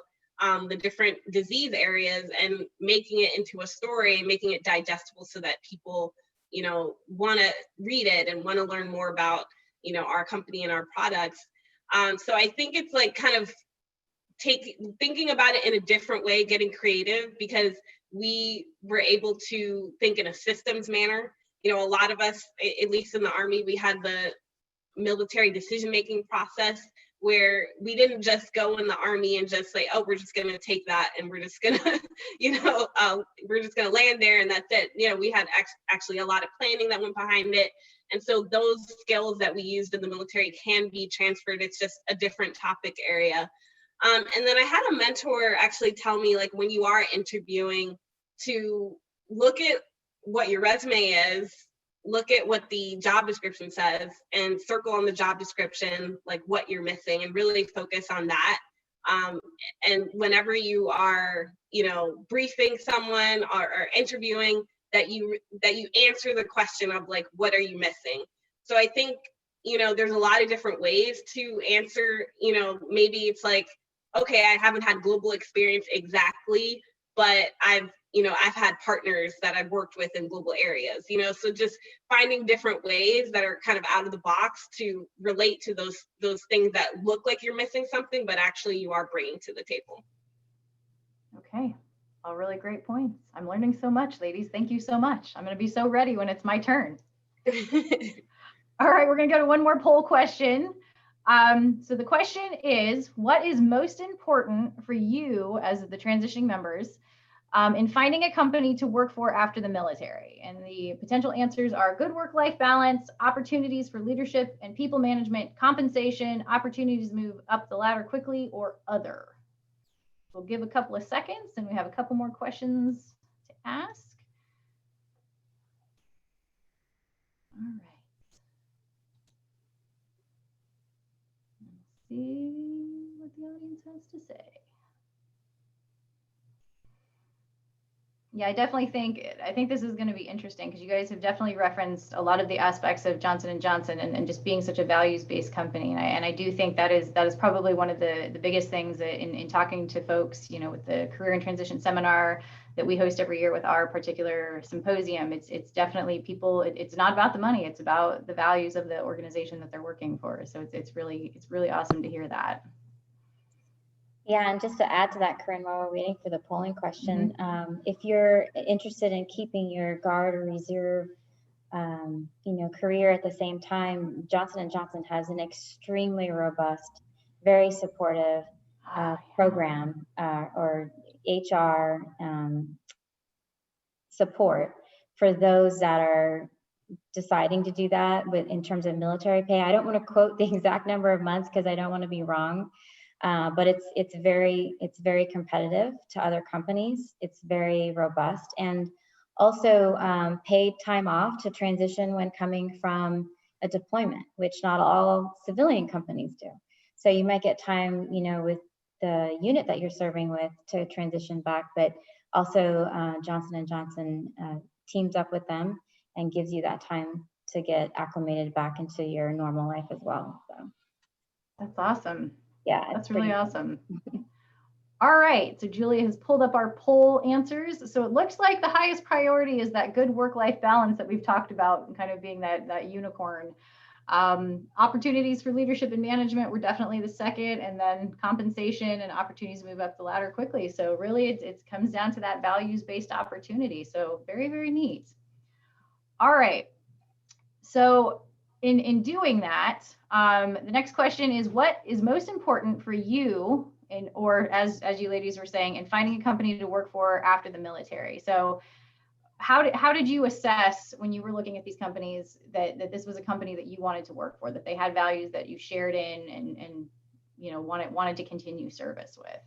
the different disease areas and making it into a story, making it digestible so that people, want to read it and want to learn more about, our company and our products. So I think it's like kind of thinking about it in a different way, getting creative, because we were able to think in a systems manner. A lot of us, at least in the Army, we had the military decision-making process where we didn't just go in the Army and just say, oh, we're just going to take that and we're just going to, we're just going to land there and that's it. We had actually a lot of planning that went behind it. And so those skills that we used in the military can be transferred. It's just a different topic area. And then I had a mentor actually tell me, like, when you are interviewing, to look at what your resume is, look at what the job description says, and circle on the job description, like what you're missing, and really focus on that. And whenever you are, briefing someone or interviewing, that you answer the question of like, what are you missing? So I think, there's a lot of different ways to answer, maybe it's like, okay, I haven't had global experience exactly, but I've had partners that I've worked with in global areas, so just finding different ways that are kind of out of the box to relate to those things that look like you're missing something, but actually you are bringing to the table. Okay, all really great points. I'm learning so much, ladies. Thank you so much. I'm going to be so ready when it's my turn. All right, we're going to go to one more poll question. So the question is, what is most important for you as the transitioning members in finding a company to work for after the military? And the potential answers are good work-life balance, opportunities for leadership and people management, compensation, opportunities to move up the ladder quickly, or other. We'll give a couple of seconds and we have a couple more questions to ask. All right. Let's see what the audience has to say. Yeah, I think this is going to be interesting, because you guys have definitely referenced a lot of the aspects of Johnson & Johnson and just being such a values-based company. And I do think that is probably one of the biggest things in talking to folks, with the Career and Transition Seminar that we host every year with our particular symposium. It's definitely people, it's not about the money, it's about the values of the organization that they're working for. So it's really awesome to hear that. Yeah, and just to add to that, Corinne, while we're waiting for the polling question, if you're interested in keeping your guard or reserve, career at the same time, Johnson & Johnson has an extremely robust, very supportive program or HR support for those that are deciding to do that in terms of military pay. I don't want to quote the exact number of months because I don't want to be wrong. But it's very competitive to other companies. It's very robust, and also paid time off to transition when coming from a deployment, which not all civilian companies do. So you might get time, with the unit that you're serving with to transition back, but also Johnson & Johnson teams up with them and gives you that time to get acclimated back into your normal life as well. So That's awesome. yeah, That's really awesome. All right, so Julia has pulled up our poll answers. So it looks like the highest priority is that good work-life balance that we've talked about, and kind of being that unicorn. Opportunities for leadership and management were definitely the second, and then compensation and opportunities to move up the ladder quickly. So really it comes down to that values-based opportunity. So very, very neat. All right, so in doing that, the next question is, what is most important for you, or as you ladies were saying, in finding a company to work for after the military? So how did you assess when you were looking at these companies that this was a company that you wanted to work for, that they had values that you shared in and you know wanted to continue service with?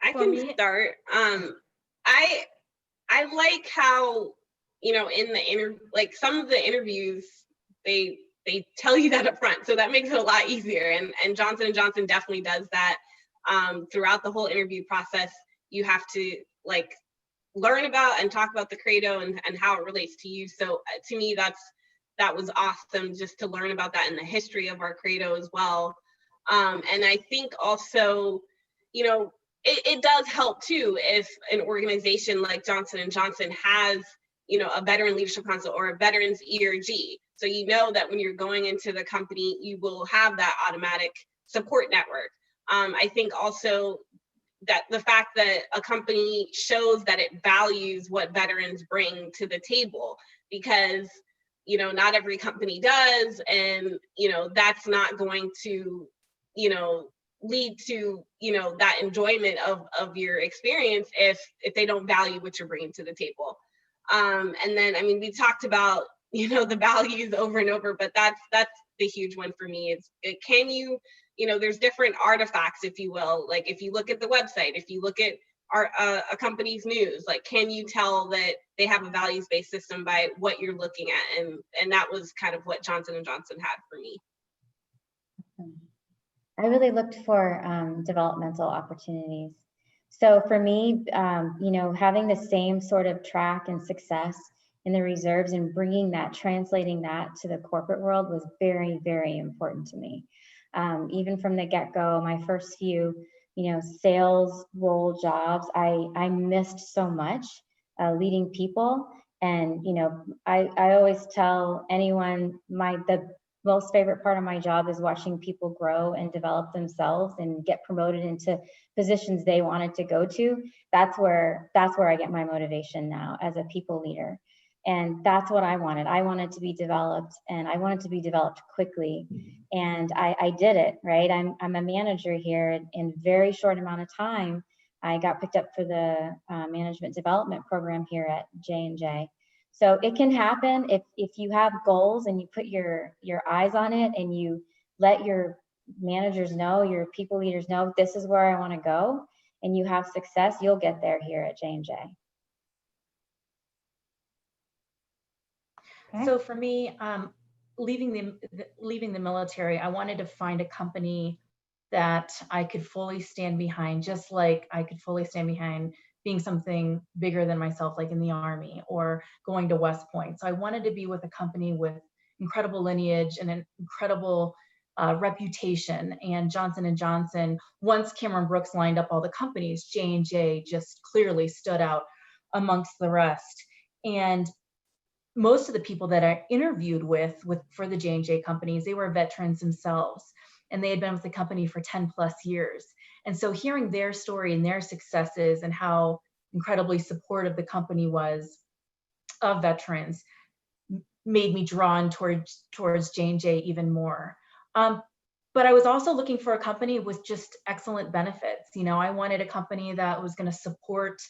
I can start. I like how, you know, in the like some of the interviews, they tell you that up front, so that makes it a lot easier. And Johnson & Johnson definitely does that. Throughout the whole interview process, you have to like learn about and talk about the credo and how it relates to you. So to me, that was awesome, just to learn about that and the history of our credo as well. And I think also, you know, it does help too if an organization like Johnson & Johnson has, you know, a veteran leadership council or a veterans ERG. So you know that when you're going into the company, you will have that automatic support network. I think also that the fact that a company shows that it values what veterans bring to the table, because, you know, not every company does, and, you know, that's not going to, you know, lead to, you know, that enjoyment of your experience if they don't value what you're bringing to the table. And then, I mean, we talked about, you know, the values over and over, but that's the huge one for me. Can you, you know, there's different artifacts, if you will, like if you look at the website, if you look at a company's news, like, can you tell that they have a values-based system by what you're looking at? And that was kind of what Johnson & Johnson had for me. I really looked for developmental opportunities. So for me, you know, having the same sort of track and success in the reserves and bringing that, translating that to the corporate world was very, very important to me. Even from the get-go, my first few, you know, sales role jobs, I missed so much leading people. And, you know, I always tell anyone the most favorite part of my job is watching people grow and develop themselves and get promoted into positions they wanted to go to. That's where I get my motivation now as a people leader. And that's what I wanted. I wanted to be developed, and I wanted to be developed quickly. And I did it, right? I'm a manager here. In a very short amount of time, I got picked up for the management development program here at J&J. So it can happen if you have goals and you put your eyes on it and you let your managers know, your people leaders know, this is where I want to go, and you have success, you'll get there here at J&J. Okay. So for me, leaving the military, I wanted to find a company that I could fully stand behind, just like I could fully stand behind being something bigger than myself, like in the Army or going to West Point. So I wanted to be with a company with incredible lineage and an incredible reputation. And Johnson & Johnson, once Cameron Brooks lined up all the companies, J&J just clearly stood out amongst the rest. And most of the people that I interviewed for the J&J companies, they were veterans themselves, and they had been with the company for 10 plus years. And so hearing their story and their successes and how incredibly supportive the company was of veterans made me drawn towards J&J even more. But I was also looking for a company with just excellent benefits. You know, I wanted a company that was going to support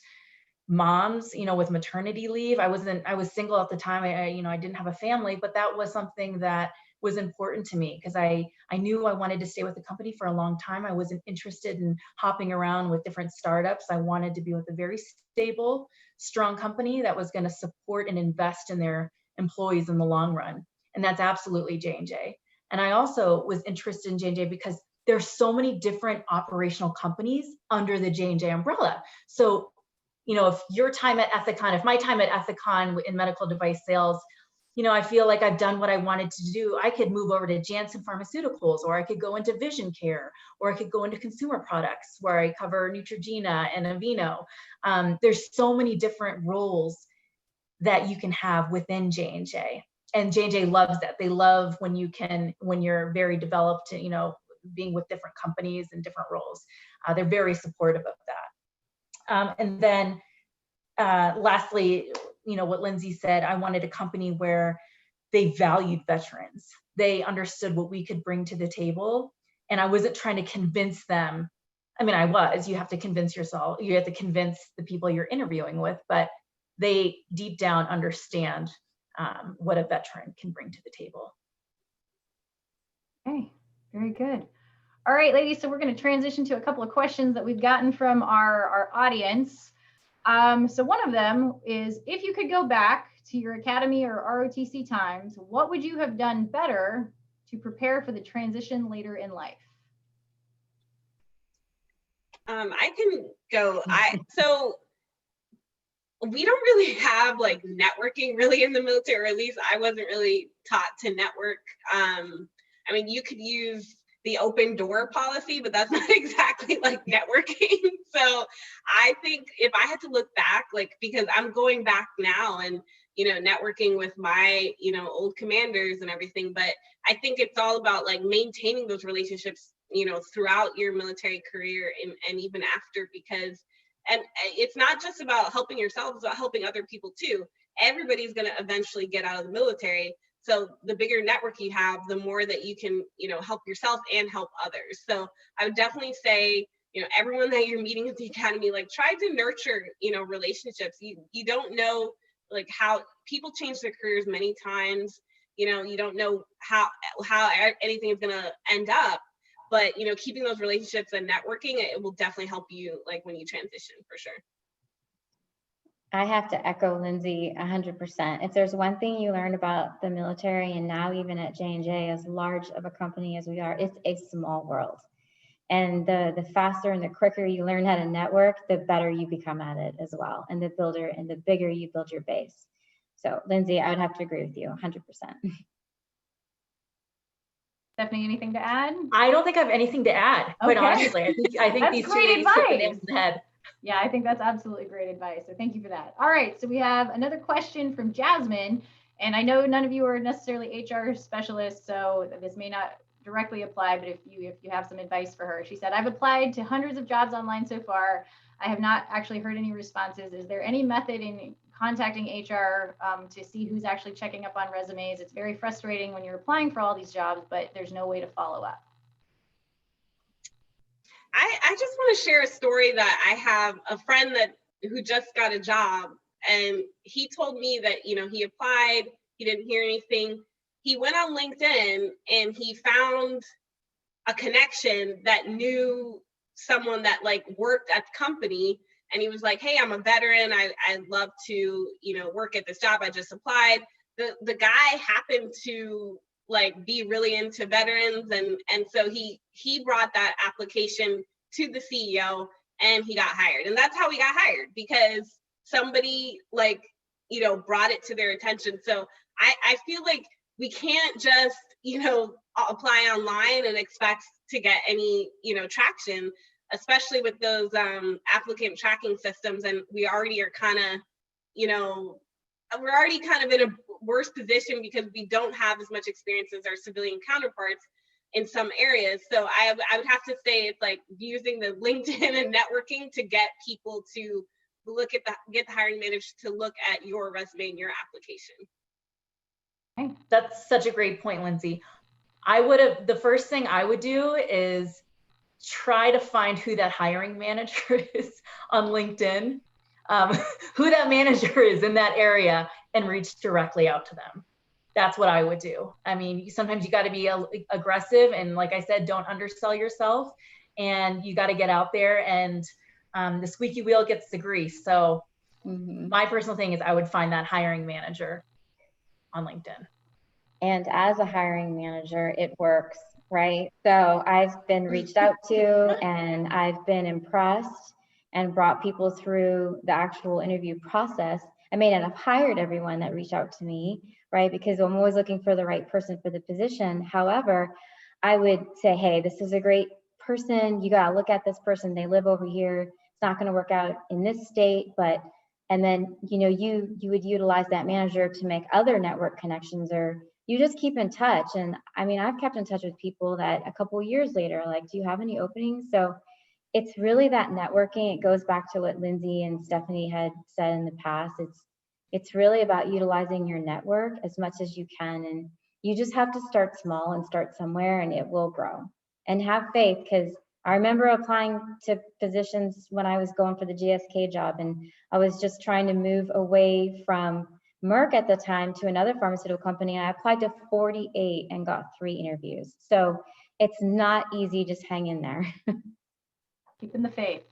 moms, you know, with maternity leave. I was single at the time. I didn't have a family, but that was something that was important to me because I knew I wanted to stay with the company for a long time. I wasn't interested in hopping around with different startups. I wanted to be with a very stable, strong company that was going to support and invest in their employees in the long run. And that's absolutely J&J. And I also was interested in J&J because there's so many different operational companies under the J&J umbrella. So, you know, if your time at Ethicon, if my time at Ethicon in medical device sales, you know, I feel like I've done what I wanted to do, I could move over to Janssen Pharmaceuticals, or I could go into vision care, or I could go into consumer products where I cover Neutrogena and Aveeno. There's so many different roles that you can have within J&J. And J&J loves that. They love when you're very developed, you know, being with different companies and different roles. They're very supportive of that. And then lastly, you know, what Lindsay said, I wanted a company where they valued veterans. They understood what we could bring to the table. And I wasn't trying to convince them. I mean, you have to convince yourself, you have to convince the people you're interviewing with, but they deep down understand what a veteran can bring to the table. Okay, very good. All right, ladies, so we're going to transition to a couple of questions that we've gotten from our audience. So one of them is, if you could go back to your academy or ROTC times, what would you have done better to prepare for the transition later in life? I can go. So we don't really have like networking really in the military, or at least I wasn't really taught to network. I mean, you could use the open door policy, but that's not exactly like networking. So I think if I had to look back, like, because I'm going back now and, you know, networking with my, you know, old commanders and everything, but I think it's all about like maintaining those relationships, you know, throughout your military career and even after, because, and it's not just about helping yourself, it's about helping other people too. Everybody's going to eventually get out of the military. So the bigger network you have, the more that you can, you know, help yourself and help others. So I would definitely say, you know, everyone that you're meeting at the academy, like try to nurture, you know, relationships. You don't know like how people change their careers many times. You know, you don't know how anything is going to end up, but, you know, keeping those relationships and networking, it will definitely help you like when you transition for sure. I have to echo Lindsay 100%. If there's one thing you learn about the military, and now even at J&J, as large of a company as we are, it's a small world. And the faster and the quicker you learn how to network, the better you become at it as well. And the bigger you build your base. So Lindsay, I would have to agree with you 100%. Stephanie, anything to add? I don't think I have anything to add, quite honestly. I think these two ladies hit the nail on the head. Yeah, I think that's absolutely great advice. So thank you for that. All right, so we have another question from Jasmine, and I know none of you are necessarily HR specialists, so this may not directly apply, but if you have some advice for her. She said, I've applied to hundreds of jobs online so far. I have not actually heard any responses. Is there any method in contacting HR to see who's actually checking up on resumes? It's very frustrating when you're applying for all these jobs, but there's no way to follow up. I just want to share a story that I have a friend who just got a job, and he told me that, you know, he applied, he didn't hear anything. He went on LinkedIn and he found a connection that knew someone that like worked at the company, and he was like, hey, I'm a veteran. I'd love to, you know, work at this job. I just applied. The guy happened to like be really into veterans, and so he brought that application to the CEO and he got hired. And that's how he got hired, because somebody like, you know, brought it to their attention. So I feel like we can't just, you know, apply online and expect to get any, you know, traction, especially with those applicant tracking systems. And we already are kind of, you know, we're already kind of in a worse position because we don't have as much experience as our civilian counterparts in some areas. So I would have to say it's like using the LinkedIn and networking to get people to look at get the hiring manager to look at your resume and your application. That's such a great point, Lindsay. The first thing I would do is try to find who that hiring manager is on LinkedIn, who that manager is in that area, and reach directly out to them. That's what I would do. I mean, sometimes you got to be aggressive, and like I said, don't undersell yourself, and you got to get out there, and the squeaky wheel gets the grease. So my personal thing is I would find that hiring manager on LinkedIn. And as a hiring manager, it works right? So I've been reached out to and I've been impressed and brought people through the actual interview process. I may not have hired everyone that reached out to me, right? Because I'm always looking for the right person for the position. However, I would say, hey, this is a great person. You got to look at this person. They live over here. It's not going to work out in this state, but, and then, you know, you would utilize that manager to make other network connections, or you just keep in touch. And I mean, I've kept in touch with people that a couple of years later are like, do you have any openings? So it's really that networking. It goes back to what Lindsay and Stephanie had said in the past. It's really about utilizing your network as much as you can. And you just have to start small and start somewhere, and it will grow. And have faith, because I remember applying to positions when I was going for the GSK job, and I was just trying to move away from Merck at the time to another pharmaceutical company. I applied to 48 and got 3 interviews. So it's not easy. Just hang in there. Keeping the faith.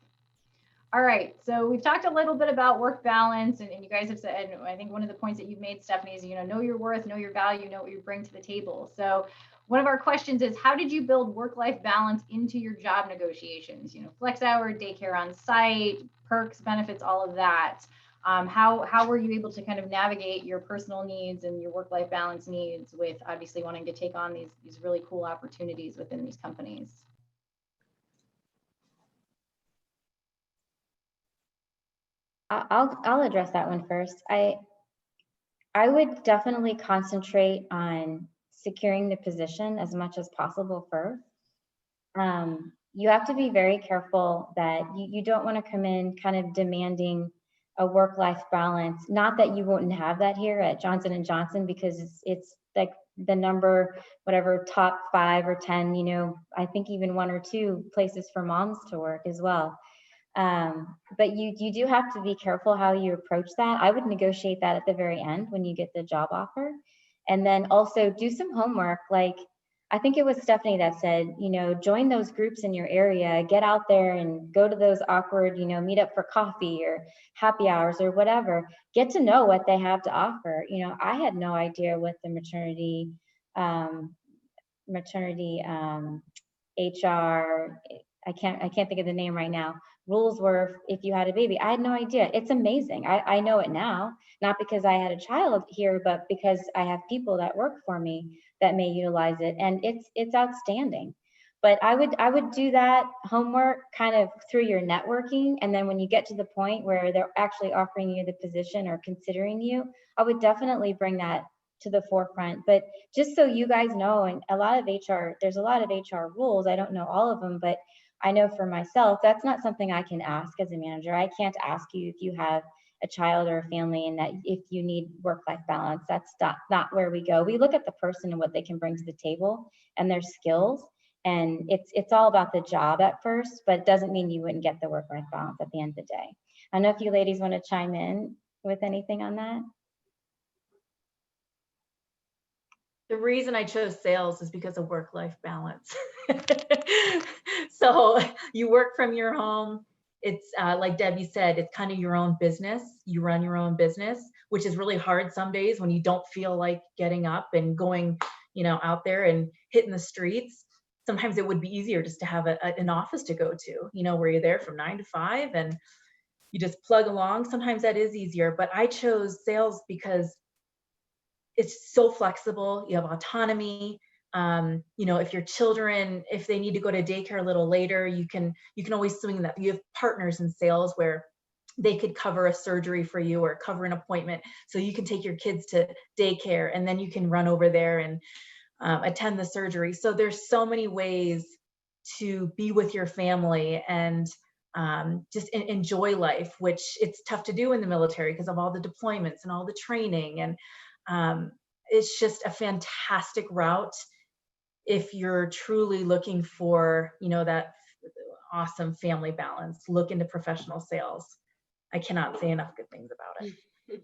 All right, so we've talked a little bit about work balance, and you guys have said, and I think one of the points that you've made, Stephanie, is, you know your worth, know your value, know what you bring to the table. So one of our questions is, how did you build work-life balance into your job negotiations? You know, flex hour, daycare on site, perks, benefits, all of that. How were you able to kind of navigate your personal needs and your work-life balance needs with obviously wanting to take on these really cool opportunities within these companies? I'll address that one first. I would definitely concentrate on securing the position as much as possible first. You have to be very careful that you don't want to come in kind of demanding a work-life balance. Not that you wouldn't have that here at Johnson & Johnson, because it's like the number, whatever, top 5 or 10, you know, I think even 1 or 2 places for moms to work as well. But you do have to be careful how you approach that. I would negotiate that at the very end when you get the job offer. And then also do some homework. Like, I think it was Stephanie that said, you know, join those groups in your area, get out there and go to those awkward, you know, meet up for coffee or happy hours or whatever. Get to know what they have to offer. You know, I had no idea what the maternity HR, I can't think of the name right now, rules were if you had a baby. I had no idea. It's amazing. I know it now, not because I had a child here, but because I have people that work for me that may utilize it, and it's outstanding. But I would do that homework kind of through your networking, and then when you get to the point where they're actually offering you the position or considering you, I would definitely bring that to the forefront. But just so you guys know, and there's a lot of HR rules. I don't know all of them, but I know for myself, that's not something I can ask as a manager. I can't ask you if you have a child or a family and that if you need work-life balance. That's not where we go. We look at the person and what they can bring to the table and their skills. And it's all about the job at first, but it doesn't mean you wouldn't get the work-life balance at the end of the day. I don't know if you ladies want to chime in with anything on that. The reason I chose sales is because of work-life balance. So you work from your home. It's like Debbie said, it's kind of your own business. You run your own business, which is really hard some days when you don't feel like getting up and going, you know, out there and hitting the streets. Sometimes it would be easier just to have an office to go to, you know, where you're there from 9 to 5 and you just plug along. Sometimes that is easier, but I chose sales because it's so flexible. You have autonomy. You know, if your children, if they need to go to daycare a little later, you can always swing that. You have partners in sales where they could cover a surgery for you or cover an appointment. So you can take your kids to daycare and then you can run over there and attend the surgery. So there's so many ways to be with your family and just enjoy life, which it's tough to do in the military because of all the deployments and all the training. And it's just a fantastic route if you're truly looking for, you know, that awesome family balance. Look into professional sales. I cannot say enough good things about it.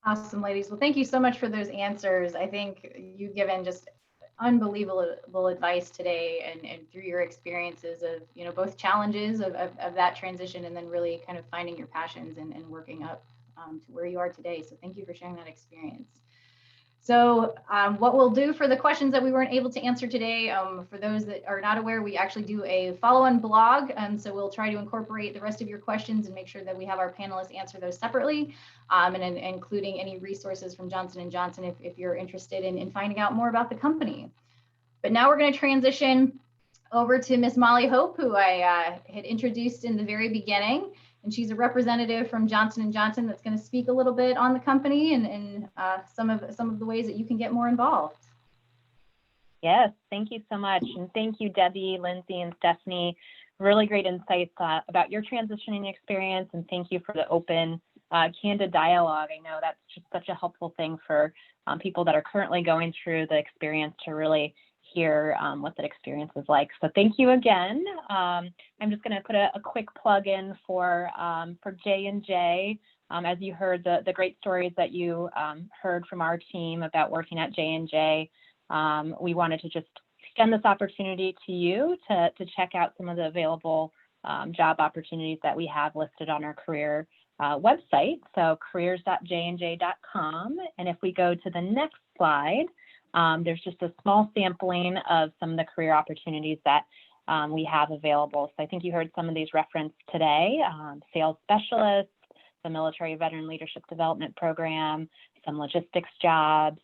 Awesome, ladies. Well, thank you so much for those answers. I think you've given just unbelievable advice today, and through your experiences of, you know, both challenges of that transition and then really kind of finding your passions and working up to where you are today. So thank you for sharing that experience. So what we'll do for the questions that we weren't able to answer today, for those that are not aware, we actually do a follow-on blog. So we'll try to incorporate the rest of your questions and make sure that we have our panelists answer those separately, and including any resources from Johnson & Johnson if you're interested in finding out more about the company. But now we're going to transition over to Miss Molly Hope, who I had introduced in the very beginning. And she's a representative from Johnson & Johnson that's going to speak a little bit on the company and some of the ways that you can get more involved. Yes, thank you so much. And thank you, Debbie, Lindsay, and Stephanie. Really great insights about your transitioning experience. And thank you for the open, candid dialogue. I know that's just such a helpful thing for people that are currently going through the experience to really hear what that experience is like. So thank you again. I'm just going to put a quick plug in for J&J. As you heard the great stories that you heard from our team about working at J&J, we wanted to just extend this opportunity to you to check out some of the available job opportunities that we have listed on our career website. So careers.jnj.com. And if we go to the next slide, there's just a small sampling of some of the career opportunities that we have available. So I think you heard some of these referenced today: sales specialists, the Military Veteran Leadership Development Program, some logistics jobs.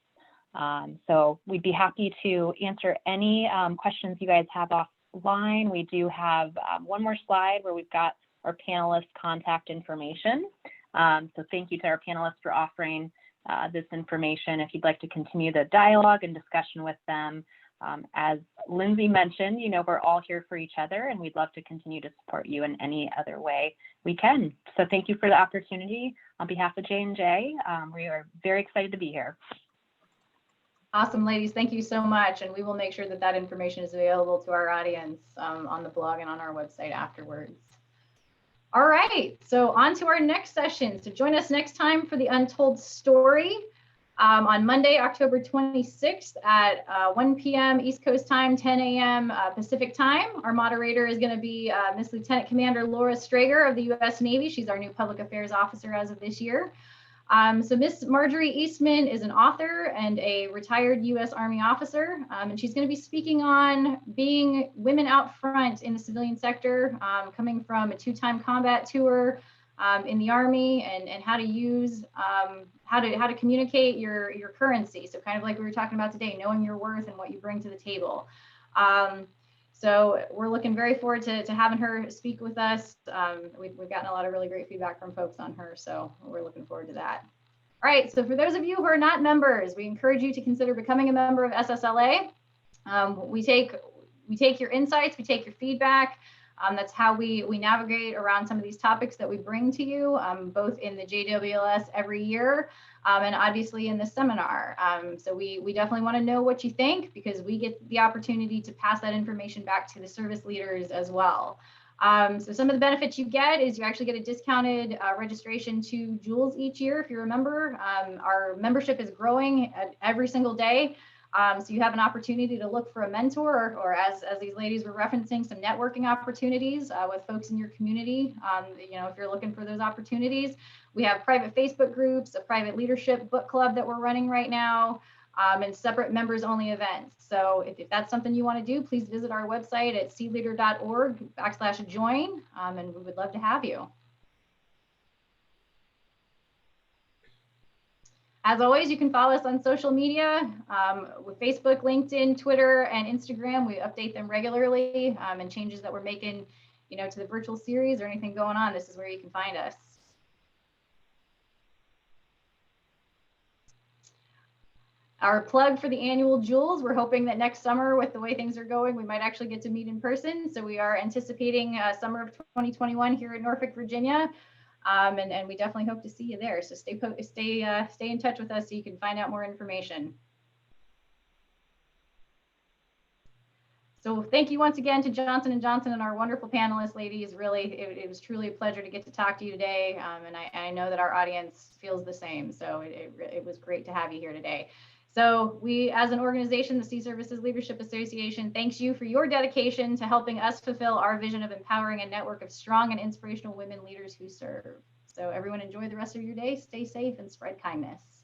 So we'd be happy to answer any questions you guys have offline. We do have one more slide where we've got our panelists' contact information. So thank you to our panelists for offering this information if you'd like to continue the dialogue and discussion with them. As Lindsay mentioned, you know, we're all here for each other, and we'd love to continue to support you in any other way we can. So thank you for the opportunity. On behalf of J&J, we are very excited to be here. Awesome, ladies. Thank you so much. And we will make sure that that information is available to our audience on the blog and on our website afterwards. All right, so on to our next session. So join us next time for the Untold Story on Monday, October 26th at 1 p.m. East Coast time, 10 a.m. Pacific time. Our moderator is going to be Miss Lieutenant Commander Laura Strager of the U.S. Navy. She's our new public affairs officer as of this year. So Miss Marjorie Eastman is an author and a retired U.S. Army officer, and she's going to be speaking on being women out front in the civilian sector, coming from a 2-time combat tour in the Army, and how to use how to communicate your currency. So kind of like we were talking about today, knowing your worth and what you bring to the table. So we're looking very forward to having her speak with us. We've gotten a lot of really great feedback from folks on her, so we're looking forward to that. All right, so for those of you who are not members, we encourage you to consider becoming a member of SSLA. We take your insights, we take your feedback. That's how we navigate around some of these topics that we bring to you, both in the JWLS every year and obviously in the seminar. So we definitely want to know what you think, because we get the opportunity to pass that information back to the service leaders as well. So some of the benefits you get is you actually get a discounted registration to Jules each year. If you remember, our membership is growing every single day. So you have an opportunity to look for a mentor, or as these ladies were referencing, some networking opportunities with folks in your community. You know, if you're looking for those opportunities, we have private Facebook groups, a private leadership book club that we're running right now, and separate members only events. So if that's something you want to do, please visit our website at sealeader.org/join, and we would love to have you. As always, you can follow us on social media with Facebook, LinkedIn, Twitter, and Instagram. We update them regularly, and changes that we're making, you know, to the virtual series or anything going on. This is where you can find us. Our plug for the annual Jules, we're hoping that next summer, with the way things are going, we might actually get to meet in person. So we are anticipating summer of 2021 here in Norfolk, Virginia. And we definitely hope to see you there. So stay in touch with us so you can find out more information. So thank you once again to Johnson & Johnson and our wonderful panelists, ladies. Really, it was truly a pleasure to get to talk to you today. And I know that our audience feels the same. So it was great to have you here today. So we, as an organization, the Sea Services Leadership Association, thanks you for your dedication to helping us fulfill our vision of empowering a network of strong and inspirational women leaders who serve. So everyone, enjoy the rest of your day, stay safe, and spread kindness.